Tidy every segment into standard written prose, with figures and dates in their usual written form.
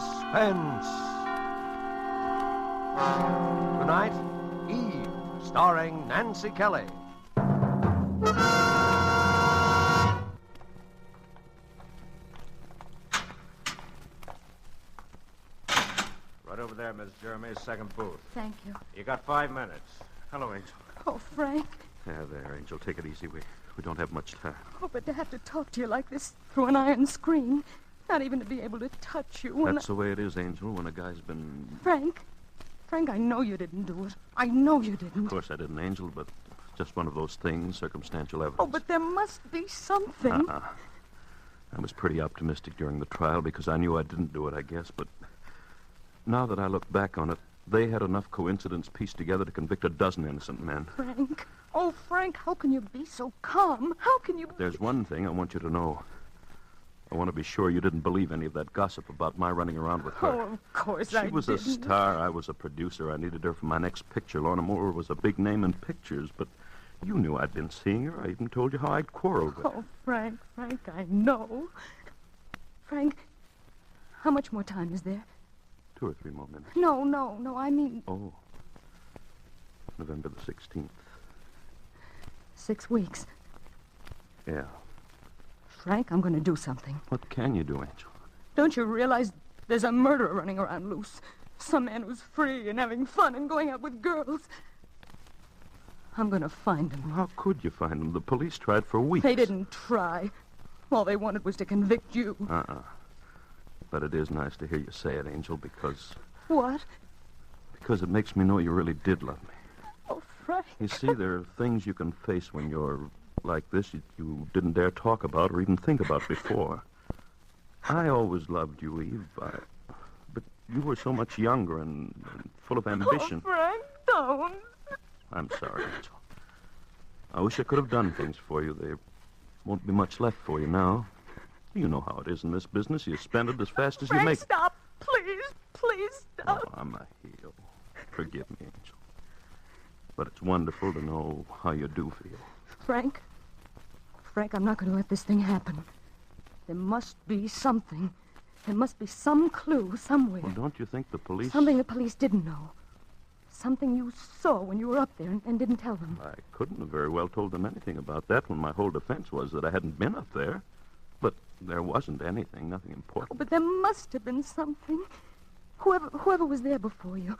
Suspense. Tonight, Eve, starring Nancy Kelly. Right over there, Miss Jeremy, second booth. Thank you. You got 5 minutes. Hello, Angel. Oh, Frank. Yeah, there, Angel. Take it easy. We don't have much time. Oh, but to have to talk to you like this through an iron screen, not even to be able to touch you. That's the way it is, Angel, when a guy's been... Frank, I know you didn't do it. I know you didn't. Of course I didn't, Angel, but just one of those things, circumstantial evidence. Oh, but there must be something. I was pretty optimistic during the trial because I knew I didn't do it, I guess, but now that I look back on it, they had enough coincidence pieced together to convict a dozen innocent men. Frank. Oh, Frank, how can you be so calm? How can you... There's one thing I want you to know. I want to be sure you didn't believe any of that gossip about my running around with her. Oh, of course I didn't. She was a star. I was a producer. I needed her for my next picture. Lorna Moore was a big name in pictures, but you knew I'd been seeing her. I even told you how I'd quarreled with her. Oh, Frank, I know. Frank, how much more time is there? 2 or 3 more minutes. No, I mean... Oh. November the 16th. 6 weeks. Yeah. Frank, I'm going to do something. What can you do, Angel? Don't you realize there's a murderer running around loose? Some man who's free and having fun and going out with girls. I'm going to find him. How could you find him? The police tried for weeks. They didn't try. All they wanted was to convict you. But it is nice to hear you say it, Angel, because... What? Because it makes me know you really did love me. Oh, Frank. You see, there are things you can face when you're like this you didn't dare talk about or even think about before. I always loved you, Eve, but you were so much younger and full of ambition. Oh, Frank, don't. I'm sorry, Angel. I wish I could have done things for you. There won't be much left for you now. You know how it is in this business. You spend it as fast as Frank, you make it. Stop. Please stop. Oh, I'm a heel. Forgive me, Angel. But it's wonderful to know how you do feel. Frank, I'm not going to let this thing happen. There must be something. There must be some clue somewhere. Well, don't you think the police... Something the police didn't know. Something you saw when you were up there and didn't tell them. I couldn't have very well told them anything about that when my whole defense was that I hadn't been up there. But there wasn't anything, nothing important. Oh, but there must have been something. Whoever was there before you,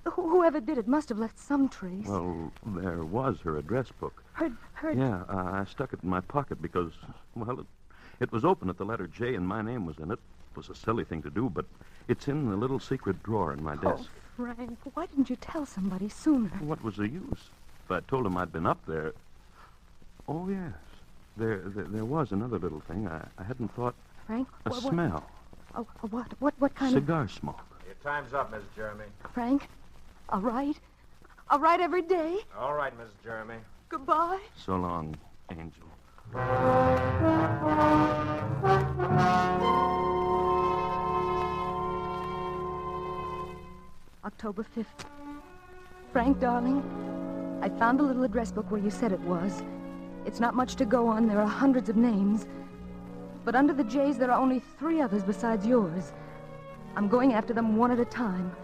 whoever did it must have left some trace. Well, there was her address book. Her... Yeah, I stuck it in my pocket because, well, it was open at the letter J and my name was in it. It was a silly thing to do, but it's in the little secret drawer in my desk. Oh, Frank, why didn't you tell somebody sooner? What was the use? If I'd told him I'd been up there... Oh, yes. There was another little thing. I hadn't thought... Frank? A smell. Oh, what kind Cigar smoke. Your time's up, Miss Jeremy. Frank, all right? All right every day? All right, Miss Jeremy. Goodbye. So long, Angel. October 5th. Frank, darling, I found the little address book where you said it was. It's not much to go on. There are hundreds of names. But under the J's, there are only 3 others besides yours. I'm going after them one at a time.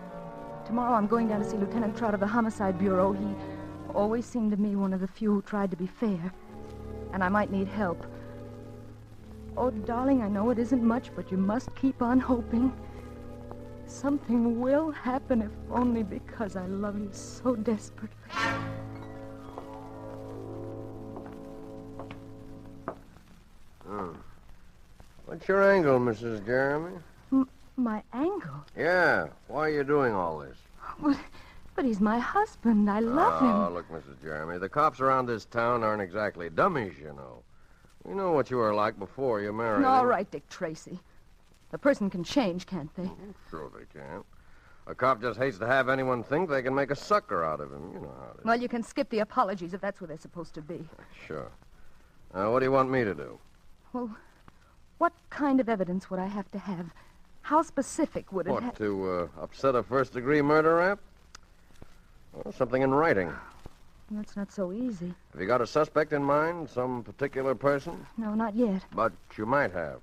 Tomorrow I'm going down to see Lieutenant Trout of the Homicide Bureau. He always seemed to me one of the few who tried to be fair. And I might need help. Oh, darling, I know it isn't much, but you must keep on hoping. Something will happen, if only because I love you so desperately. What's your angle, Mrs. Jeremy? My angle? Yeah. Why are you doing all this? But he's my husband. I love him. Oh, look, Mrs. Jeremy, the cops around this town aren't exactly dummies, you know. We know what you were like before you married him. All right, Dick Tracy. A person can change, can't they? Sure they can. A cop just hates to have anyone think they can make a sucker out of him. You know how it is. Well, you can skip the apologies if that's where they're supposed to be. Sure. Now, what do you want me to do? Well, what kind of evidence would I have to have? How specific would it have... What, to upset a first-degree murder rap? Well, something in writing. That's not so easy. Have you got a suspect in mind? Some particular person? No, not yet. But you might have.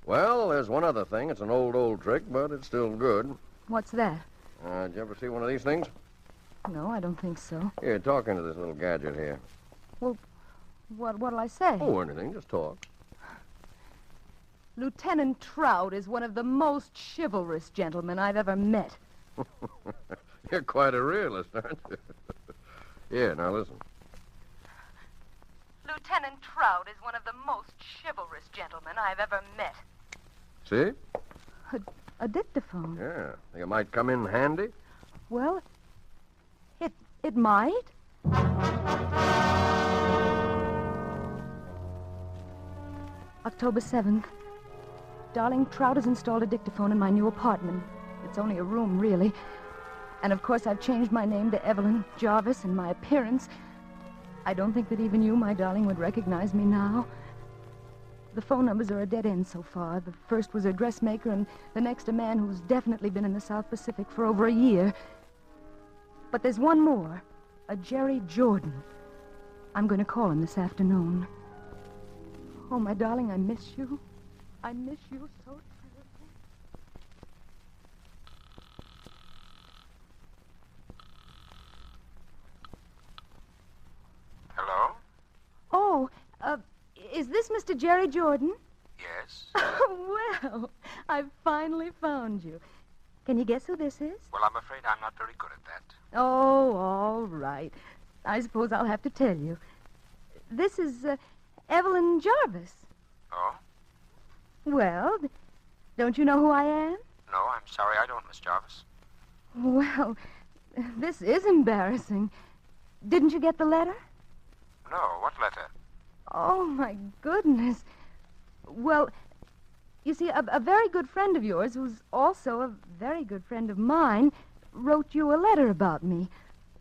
Well, there's one other thing. It's an old trick, but it's still good. What's that? Did you ever see one of these things? No, I don't think so. Here, talk into this little gadget here. Well, what'll I say? Oh, anything. Just talk. Lieutenant Trout is one of the most chivalrous gentlemen I've ever met. You're quite a realist, aren't you? Yeah, now listen. Lieutenant Trout is one of the most chivalrous gentlemen I've ever met. See? A dictaphone. Yeah. Think it might come in handy? Well, it might. October 7th. Darling, Trout has installed a dictaphone in my new apartment. It's only a room, really. And, of course, I've changed my name to Evelyn Jarvis, and my appearance. I don't think that even you, my darling, would recognize me now. The phone numbers are a dead end so far. The first was a dressmaker, and the next a man who's definitely been in the South Pacific for over a year. But there's one more, a Jerry Jordan. I'm going to call him this afternoon. Oh, my darling, I miss you. I miss you so terribly. Hello? Oh, is this Mr. Jerry Jordan? Yes. Well, I've finally found you. Can you guess who this is? Well, I'm afraid I'm not very good at that. Oh, all right. I suppose I'll have to tell you. This is Evelyn Jarvis. Oh? Well, don't you know who I am? No, I'm sorry, I don't, Miss Jarvis. Well, this is embarrassing. Didn't you get the letter? No, what letter? Oh, my goodness. Well, you see, a very good friend of yours, who's also a very good friend of mine, wrote you a letter about me.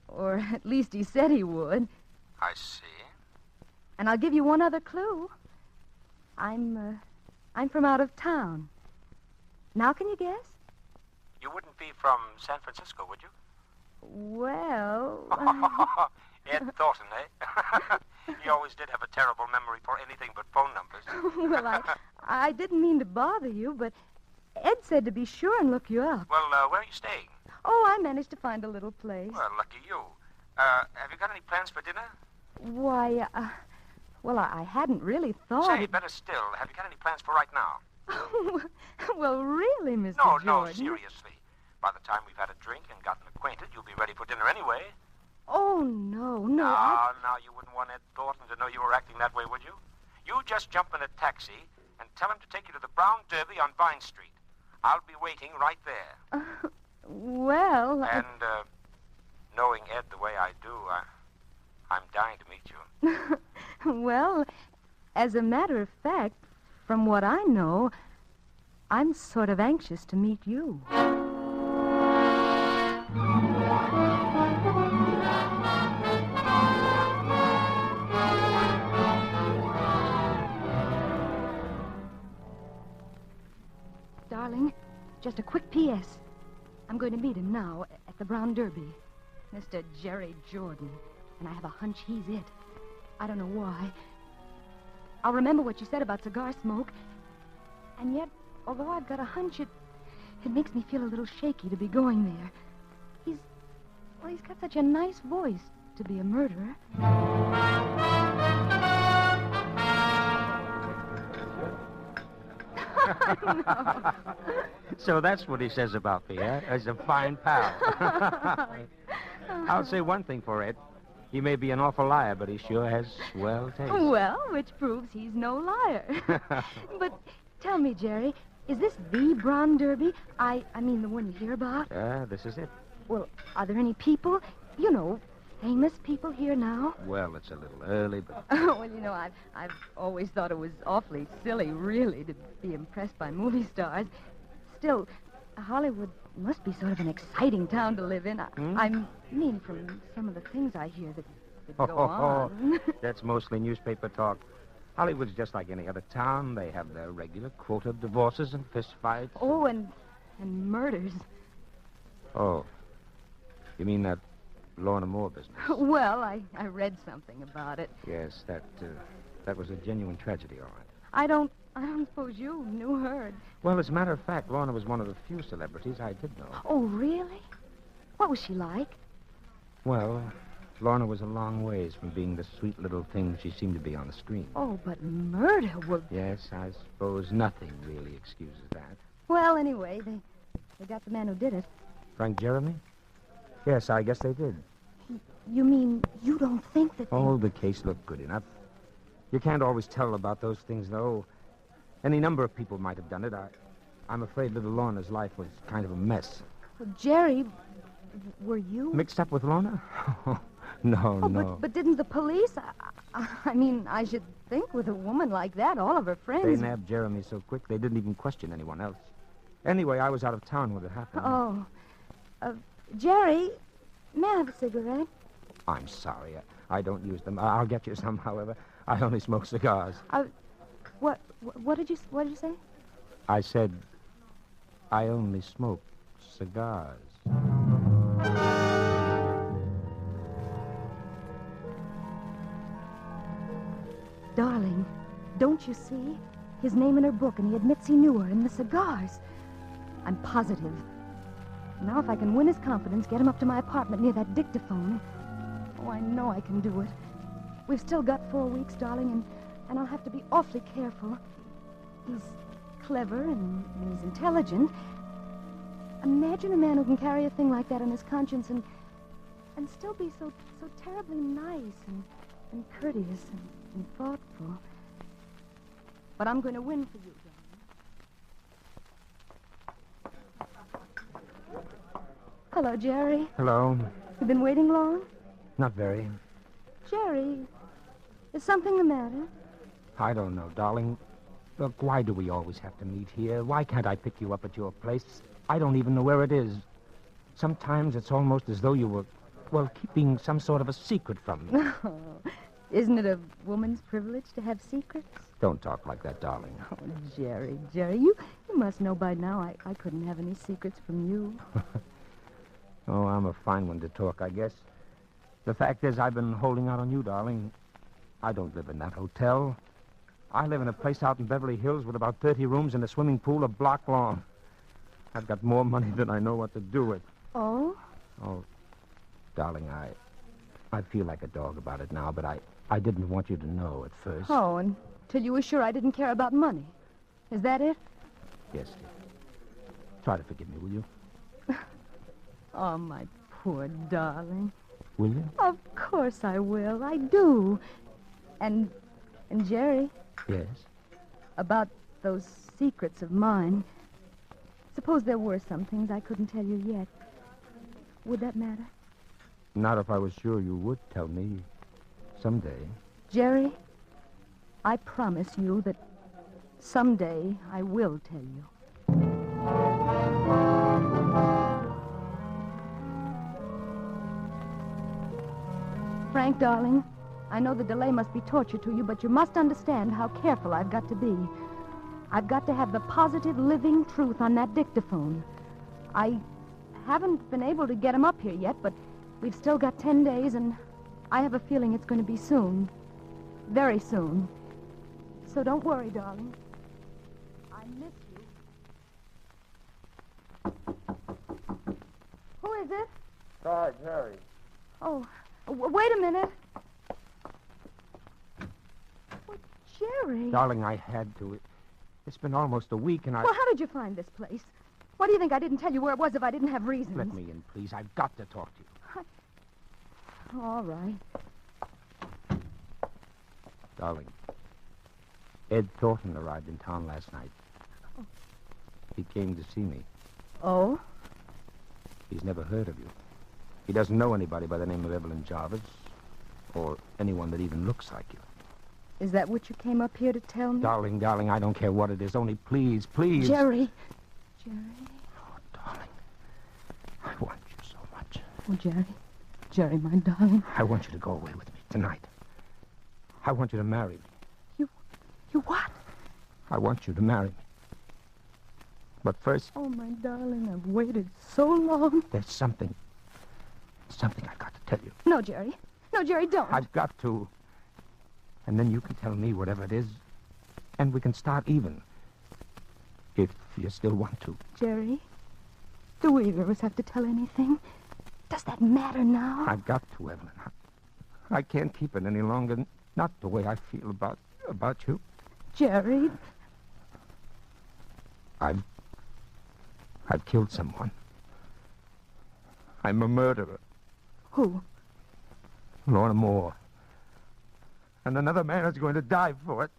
Or at least he said he would. I see. And I'll give you one other clue. I'm from out of town. Now can you guess? You wouldn't be from San Francisco, would you? Well... Ed Thornton, eh? He always did have a terrible memory for anything but phone numbers. Well, I didn't mean to bother you, but Ed said to be sure and look you up. Well, where are you staying? Oh, I managed to find a little place. Well, lucky you. Have you got any plans for dinner? Why, well, I hadn't really thought... Say, better still, have you got any plans for right now? Well, really, Mr. Jordan. No, seriously. By the time we've had a drink and gotten acquainted, you'll be ready for dinner anyway. Oh, no. Now, you wouldn't want Ed Thornton to know you were acting that way, would you? You just jump in a taxi and tell him to take you to the Brown Derby on Vine Street. I'll be waiting right there. Well... And, knowing Ed the way I do, I'm dying to meet you. Well, as a matter of fact, from what I know, I'm sort of anxious to meet you. Darling, just a quick P.S. I'm going to meet him now at the Brown Derby. Mr. Jerry Jordan. And I have a hunch he's it. I don't know why. I'll remember what you said about cigar smoke. And yet, although I've got a hunch, it makes me feel a little shaky to be going there. He's got such a nice voice to be a murderer. No. So that's what he says about me, eh? As a fine pal. I'll say one thing for Ed. He may be an awful liar, but he sure has swell taste. Well, which proves he's no liar. But tell me, Jerry, is this the Brown Derby? I mean the one you hear about? This is it. Well, are there any people, famous people here now? Well, it's a little early, but... Well, I've always thought it was awfully silly, really, to be impressed by movie stars. Still, Hollywood must be sort of an exciting town to live in. I mean, from some of the things I hear that go on. That's mostly newspaper talk. Hollywood's just like any other town. They have their regular quota of divorces and fistfights. Oh, and murders. Oh. You mean that Lorna Moore business? Well, I read something about it. Yes, that was a genuine tragedy, all right. I don't I don't suppose you knew her. Well, as a matter of fact, Lorna was one of the few celebrities I did know. Oh, really? What was she like? Well, Lorna was a long ways from being the sweet little thing she seemed to be on the screen. Oh, but murder would... Yes, I suppose nothing really excuses that. Well, anyway, they got the man who did it. Frank Jeremy? Yes, I guess they did. You mean you don't think that... Oh, the case looked good enough. You can't always tell about those things, though. Any number of people might have done it. I'm afraid little Lorna's life was kind of a mess. Well, Jerry, were you... Mixed up with Lorna? No, Oh, no. but didn't the police... I mean, I should think with a woman like that, all of her friends... They nabbed Jeremy so quick, they didn't even question anyone else. Anyway, I was out of town when it happened. Oh. Jerry, may I have a cigarette? I'm sorry. I don't use them. I'll get you some, however. I only smoke cigars. What did you say? I said I only smoke cigars. Darling, don't you see? His name in her book, and he admits he knew her, and the cigars. I'm positive. Now, if I can win his confidence, get him up to my apartment near that dictaphone. Oh, I know I can do it. We've still got 4 weeks, darling, and I'll have to be awfully careful. He's clever and he's intelligent. Imagine a man who can carry a thing like that on his conscience and still be so terribly nice and courteous and thoughtful. But I'm going to win for you, darling. Hello, Jerry. Hello. You been waiting long? Not very. Jerry, is something the matter? I don't know, darling. Look, why do we always have to meet here? Why can't I pick you up at your place? I don't even know where it is. Sometimes it's almost as though you were, well, keeping some sort of a secret from me. Oh, isn't it a woman's privilege to have secrets? Don't talk like that, darling. Oh, Jerry, you must know by now I couldn't have any secrets from you. Oh, I'm a fine one to talk, I guess. The fact is, I've been holding out on you, darling. I don't live in that hotel. I live in a place out in Beverly Hills with about 30 rooms and a swimming pool a block long. I've got more money than I know what to do with. Oh? Oh, darling, I feel like a dog about it now, but I didn't want you to know at first. Oh, until you were sure I didn't care about money. Is that it? Yes, dear. Try to forgive me, will you? Oh, my poor darling. Will you? Of course I will. I do. And Jerry, Yes? about those secrets of mine, suppose there were some things I couldn't tell you yet. Would that matter? Not if I was sure you would tell me someday. Jerry, I promise you that someday I will tell you. Frank, darling, I know the delay must be torture to you, but you must understand how careful I've got to be. I've got to have the positive, living truth on that dictaphone. I haven't been able to get him up here yet, but we've still got 10 days, and I have a feeling it's going to be soon. Very soon. So don't worry, darling. I miss you. Who is it? Hi, Jerry. Oh, wait a minute. Well, Jerry. Darling, I had to. It's been almost a week, and Well, how did you find this place? What do you think? I didn't tell you where it was if I didn't have reasons. Let me in, please. I've got to talk to you. All right. Darling, Ed Thornton arrived in town last night. Oh. He came to see me. Oh? He's never heard of you. He doesn't know anybody by the name of Evelyn Jarvis, or anyone that even looks like you. Is that what you came up here to tell me? Darling, I don't care what it is. Only please. Jerry. Oh, darling, I want you so much. Oh, Jerry, my darling. I want you to go away with me tonight. I want you to marry me. You what? I want you to marry me. But first... Oh, my darling, I've waited so long. There's something I've got to tell you. No, Jerry. No, Jerry, don't. I've got to. And then you can tell me whatever it is. And we can start even. If you still want to. Jerry, do either of us have to tell anything? Does that matter now? I've got to, Evelyn. I can't keep it any longer. Not the way I feel about you. Jerry. I've killed someone. I'm a murderer. Who? Lorna Moore. And another man is going to die for it.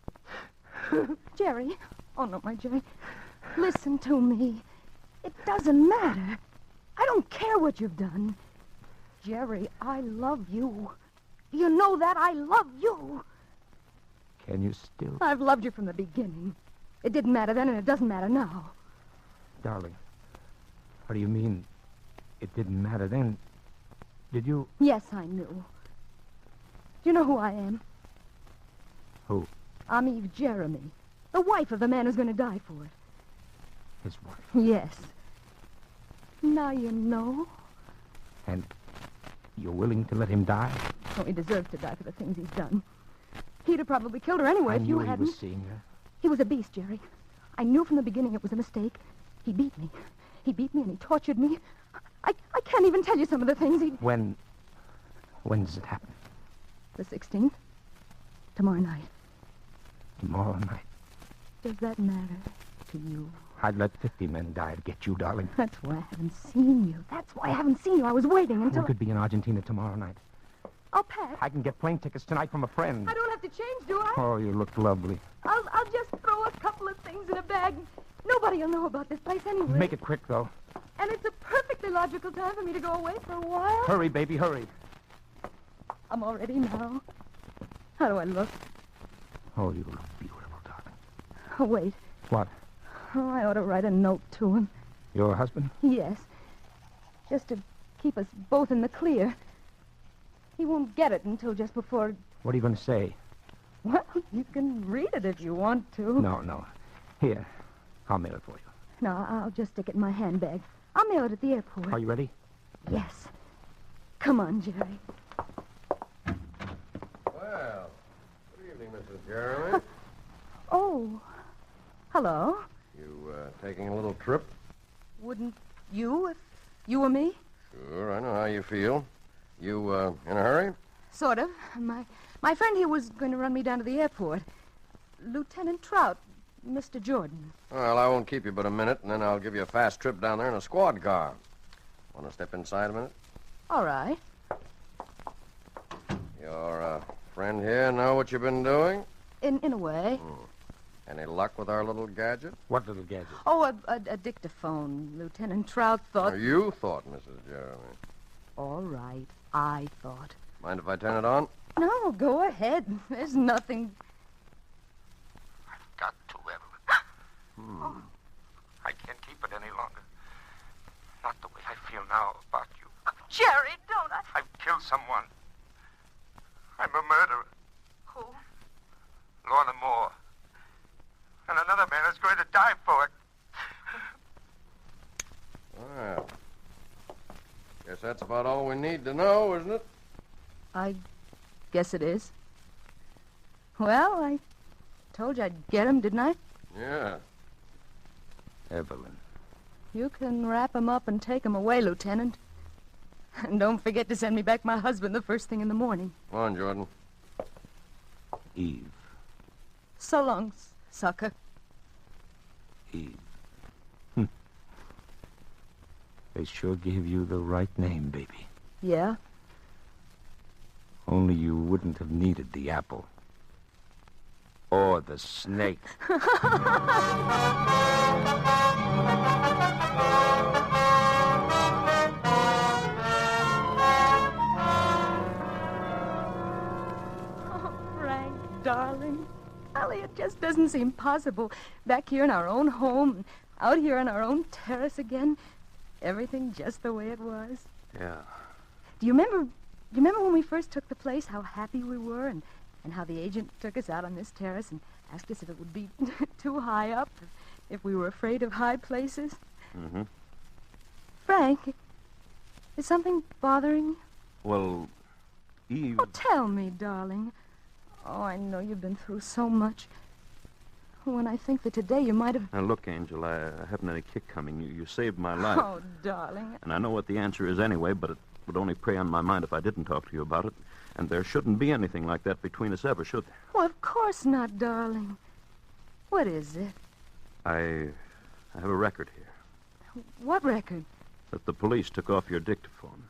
Jerry. Oh, no, my Jerry. Listen to me. It doesn't matter. I don't care what you've done. Jerry, I love you. Do you know that? I love you. Can you still? I've loved you from the beginning. It didn't matter then, and it doesn't matter now. Darling, what do you mean it didn't matter then? Did you? Yes, I knew. Do you know who I am? Who? I'm Eve Jeremy, the wife of the man who's going to die for it. His wife? Yes. Now you know. And you're willing to let him die? Oh, he deserves to die for the things he's done. He'd have probably killed her anyway if you hadn't. I knew he was seeing her. He was a beast, Jerry. I knew from the beginning it was a mistake. He beat me. He beat me and he tortured me. I can't even tell you some of the things he... When does it happen? The 16th. Tomorrow night. Tomorrow night. Does that matter to you? I'd let 50 men die to get you, darling. That's why I haven't seen you. That's why I haven't seen you. I was waiting until... We could be in Argentina tomorrow night. I'll pack. I can get plane tickets tonight from a friend. I don't have to change, do I? Oh, you look lovely. I'll just throw a couple of things in a bag. Nobody will know about this place anyway. Make it quick, though. And it's a perfectly logical time for me to go away for a while. Hurry, baby, hurry. I'm all ready now. How do I look? Oh, you look beautiful, darling. Oh, wait. What? Oh, I ought to write a note to him. Your husband? Yes. Just to keep us both in the clear. He won't get it until just before... What are you going to say? Well, you can read it if you want to. No. Here, I'll mail it for you. No, I'll just stick it in my handbag. I'll mail it at the airport. Are you ready? Yes. Come on, Jerry. Well, good evening, Mrs. Jeremy. Oh, hello. You, taking a little trip? Wouldn't you if you were me? Sure, I know how you feel. You, in a hurry? Sort of. My friend here was going to run me down to the airport. Lieutenant Trout, Mr. Jordan. Well, I won't keep you but a minute, and then I'll give you a fast trip down there in a squad car. Want to step inside a minute? All right. Your, friend here know what you've been doing? In a way. Any luck with our little gadget? What little gadget? Oh, a dictaphone. Lieutenant Trout thought... Or you thought, Mrs. Jeremy. All right, I thought. Mind if I turn it on? No, go ahead. There's nothing... I've got to, Evelyn. I can't keep it any longer. Not the way I feel now about you. Jerry, don't I... I've killed someone. I'm a murderer. Who? Lorna Moore. And another man is going to die for it. Well, guess that's about all we need to know, isn't it? I guess it is. Well, I told you I'd get him, didn't I? Yeah. Evelyn. You can wrap him up and take him away, Lieutenant. And don't forget to send me back my husband the first thing in the morning. Come on, Jordan. Eve. So long, sucker. Eve. They sure gave you the right name, baby. Yeah? Only you wouldn't have needed the apple. Or the snake. Oh, Frank, darling. Ellie, it just doesn't seem possible. Back here in our own home, out here on our own terrace again. Everything just the way it was. Yeah. Do you remember when we first took the place, how happy we were, and how the agent took us out on this terrace and asked us if it would be too high up, if we were afraid of high places? Mm-hmm. Frank, is something bothering you? Well, Eve... Oh, tell me, darling. Oh, I know you've been through so much. When I think that today you might have... Now, look, Angel, I haven't any kick coming. You saved my life. Oh, darling. And I know what the answer is anyway, but it would only prey on my mind if I didn't talk to you about it. And there shouldn't be anything like that between us ever, should there? Well, of course not, darling. What is it? I have a record here What record? that the police took off your dictaphone.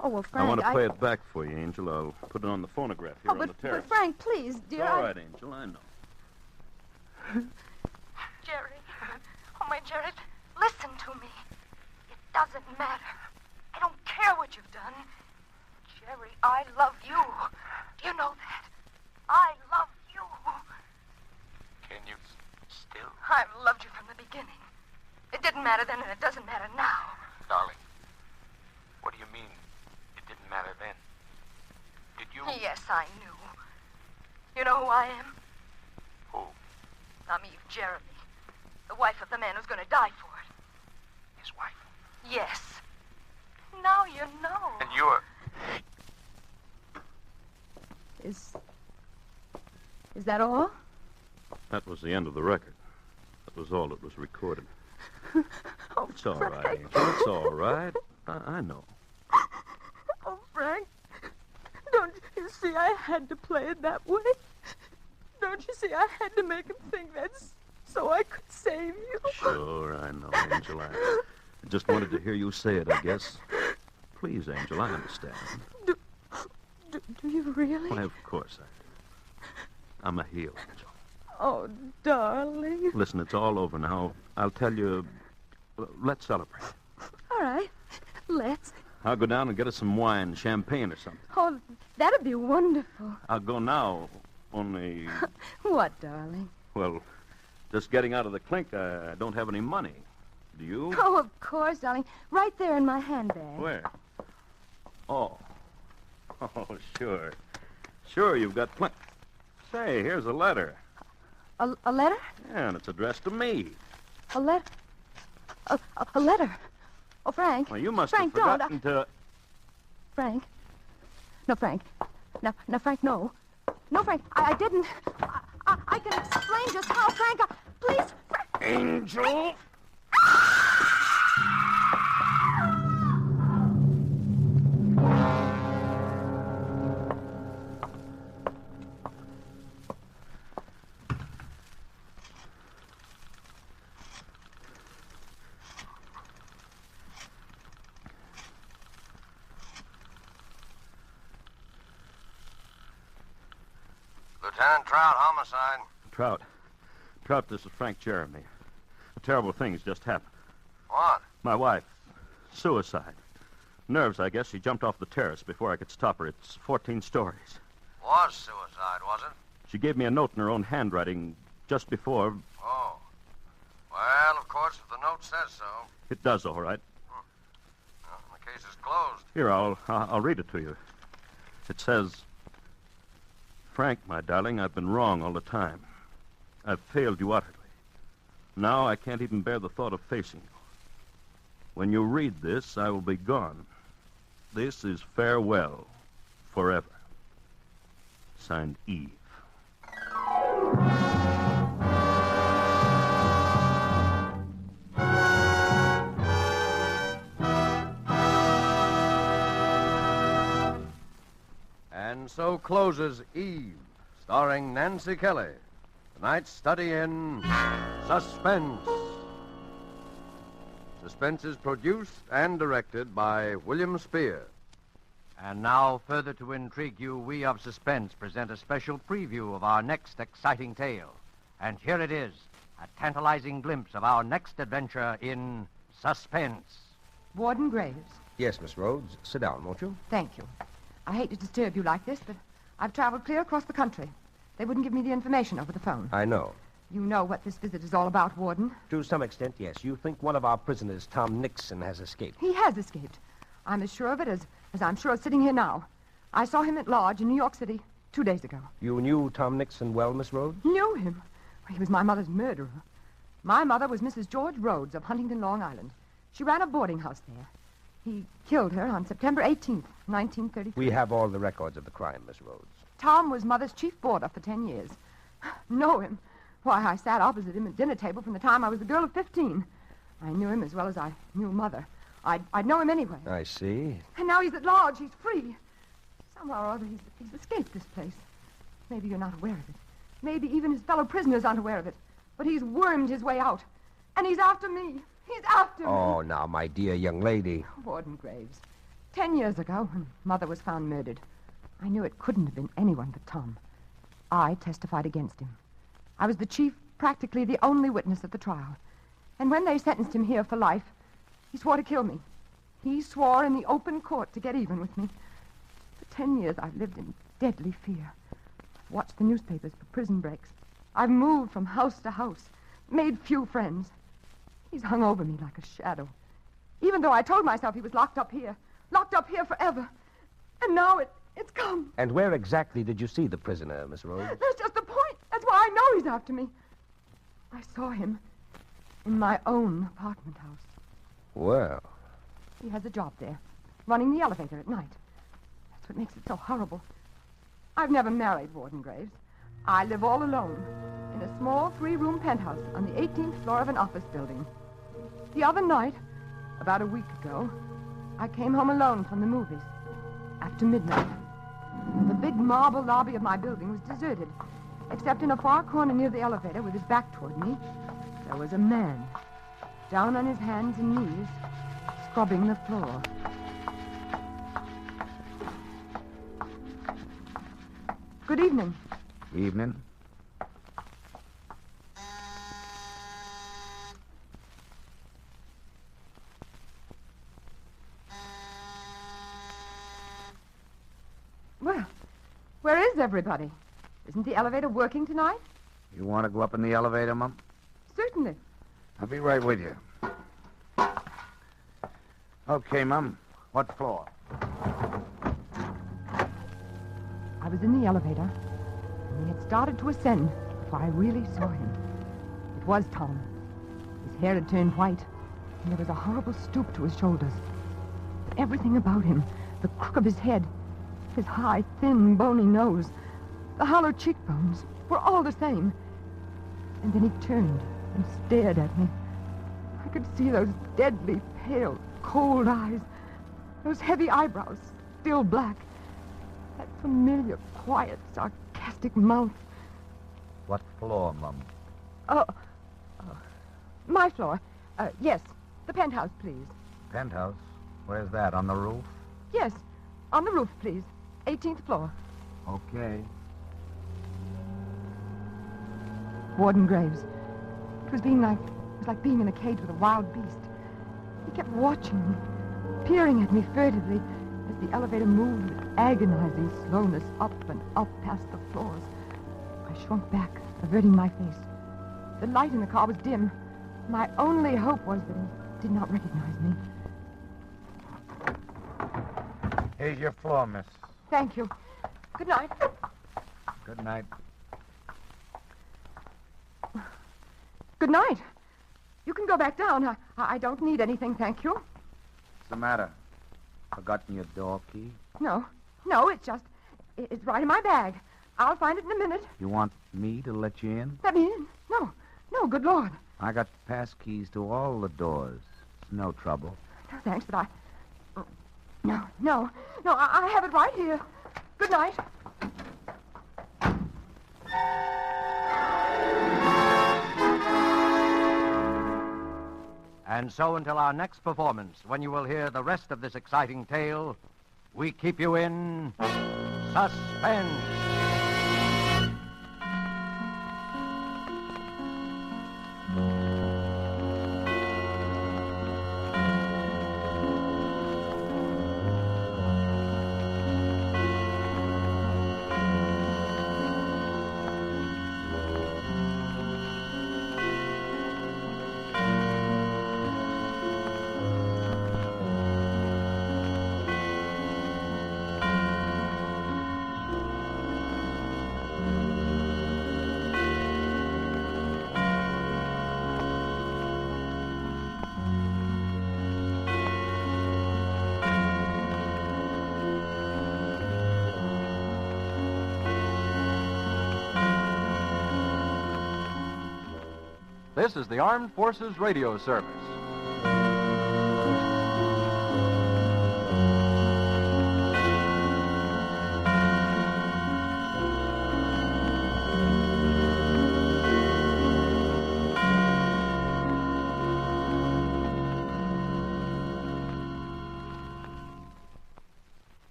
Oh, well, Frank, I want to play it back for you, Angel. I'll put it on the phonograph here on the terrace. But Frank, please, dear. It's all right, Angel, I know. Jerry. Oh, my Jerry, listen to me. It doesn't matter. I don't care what you've done. Jerry, I love you. Do you know that? I love you. Can you still? I've loved you from the beginning. It didn't matter then, and it doesn't matter now. Darling, what do you mean it didn't matter then? Did you... Yes, I knew. You know who I am? Who? I'm Eve Jeremy, the wife of the man who's going to die for it. His wife? Yes. Now you know. And you're... Is that all? That was the end of the record. That was all that was recorded. Oh, It's all Frank. right, Angel. It's all right. I know. Oh, Frank. Don't you see I had to play it that way? Don't you see I had to make him think that's so I could save you? Sure, I know, Angel. I just wanted to hear you say it, I guess. Please, Angel, I understand. Do you really? Why, of course I do. I'm a heel, Angel. Oh, darling. Listen, it's all over now. I'll tell you. Let's celebrate. All right. Let's. I'll go down and get us some wine, champagne or something. Oh, that'd be wonderful. I'll go now, only... What, darling? Well, just getting out of the clink, I don't have any money. Do you? Oh, of course, darling. Right there in my handbag. Where? Oh. Oh, sure. Sure, you've got plenty. Say, here's a letter. A letter? Yeah, and it's addressed to me. A letter? A letter? Oh, Frank. Well, you must Frank, have forgotten to... Frank? No, Frank. No, Frank, no. No, Frank, I didn't. I can explain just how, Frank. Please, Frank. Angel! Lieutenant Trout, homicide. Trout, this is Frank Jeremy. A terrible thing's just happened. What? My wife, suicide. Nerves, I guess. She jumped off the terrace before I could stop her. It's 14 stories. Was suicide, was it? She gave me a note in her own handwriting just before. Oh. Well, of course, if the note says so. It does, all right. Well, the case is closed. Here, I'll read it to you. It says, Frank, my darling, I've been wrong all the time. I've failed you utterly. Now I can't even bear the thought of facing you. When you read this, I will be gone. This is farewell forever. Signed, Eve. And so closes Eve, starring Nancy Kelly. Tonight's study in Suspense. Suspense is produced and directed by William Spear. And now, further to intrigue you, we of Suspense present a special preview of our next exciting tale. And here it is, a tantalizing glimpse of our next adventure in Suspense. Warden Graves. Yes, Miss Rhodes. Sit down, won't you? Thank you. I hate to disturb you like this, but I've traveled clear across the country. They wouldn't give me the information over the phone. I know. You know what this visit is all about, Warden. To some extent, yes. You think one of our prisoners, Tom Nixon, has escaped. He has escaped. I'm as sure of it as I'm sure of sitting here now. I saw him at Lodge in New York City 2 days ago. You knew Tom Nixon well, Miss Rhodes? Knew him? He was my mother's murderer. My mother was Mrs. George Rhodes of Huntington, Long Island. She ran a boarding house there. He killed her on September 18th, 1933. We have all the records of the crime, Miss Rhodes. Tom was Mother's chief boarder for 10 years. Know him? Why, I sat opposite him at dinner table from the time I was a girl of 15. I knew him as well as I knew Mother. I'd know him anyway. I see. And now he's at large. He's free. Somehow or other, he's escaped this place. Maybe you're not aware of it. Maybe even his fellow prisoners aren't aware of it. But he's wormed his way out. And he's after me. He's after me. Oh, now, my dear young lady. Warden Graves. 10 years ago, when Mother was found murdered, I knew it couldn't have been anyone but Tom. I testified against him. I was the chief, practically the only witness at the trial. And when they sentenced him here for life, he swore to kill me. He swore in the open court to get even with me. For 10 years, I've lived in deadly fear. I've watched the newspapers for prison breaks. I've moved from house to house, made few friends. He's hung over me like a shadow. Even though I told myself he was locked up here forever. And now it's come. And where exactly did you see the prisoner, Miss Rhodes? That's just the point. That's why I know he's after me. I saw him in my own apartment house. Well. He has a job there, running the elevator at night. That's what makes it so horrible. I've never married, Warden Graves. I live all alone in a small 3-room penthouse on the 18th floor of an office building. The other night, about a week ago, I came home alone from the movies after midnight. The big marble lobby of my building was deserted, except in a far corner near the elevator with his back toward me, there was a man, down on his hands and knees, scrubbing the floor. Good evening. Evening. Well, where is everybody? Isn't the elevator working tonight? You want to go up in the elevator, Mum? Certainly. I'll be right with you. Okay, Mum. What floor? I was in the elevator, and he had started to ascend before I really saw him. It was Tom. His hair had turned white, and there was a horrible stoop to his shoulders. But everything about him, the crook of his head, his high, thin, bony nose, the hollow cheekbones, were all the same. And then he turned and stared at me. I could see those deadly, pale, cold eyes, those heavy eyebrows, still black, that familiar, quiet, sarcastic mouth. What floor, Mum? My floor. Yes, the penthouse, please. Penthouse? Where's that, on the roof? Yes, on the roof, please. 18th floor. Okay. Warden Graves. It was like being in a cage with a wild beast. He kept watching me, peering at me furtively as the elevator moved with agonizing slowness up and up past the floors. I shrunk back, averting my face. The light in the car was dim. My only hope was that he did not recognize me. Here's your floor, miss. Thank you. Good night. Good night. Good night. You can go back down. I don't need anything, thank you. What's the matter? Forgotten your door key? No, it's right in my bag. I'll find it in a minute. You want me to let you in? Let me in? No, good Lord. I got pass keys to all the doors. It's no trouble. No, thanks, but I... No, I have it right here. Good night. And so until our next performance, when you will hear the rest of this exciting tale, we keep you in suspense. This is the Armed Forces Radio Service.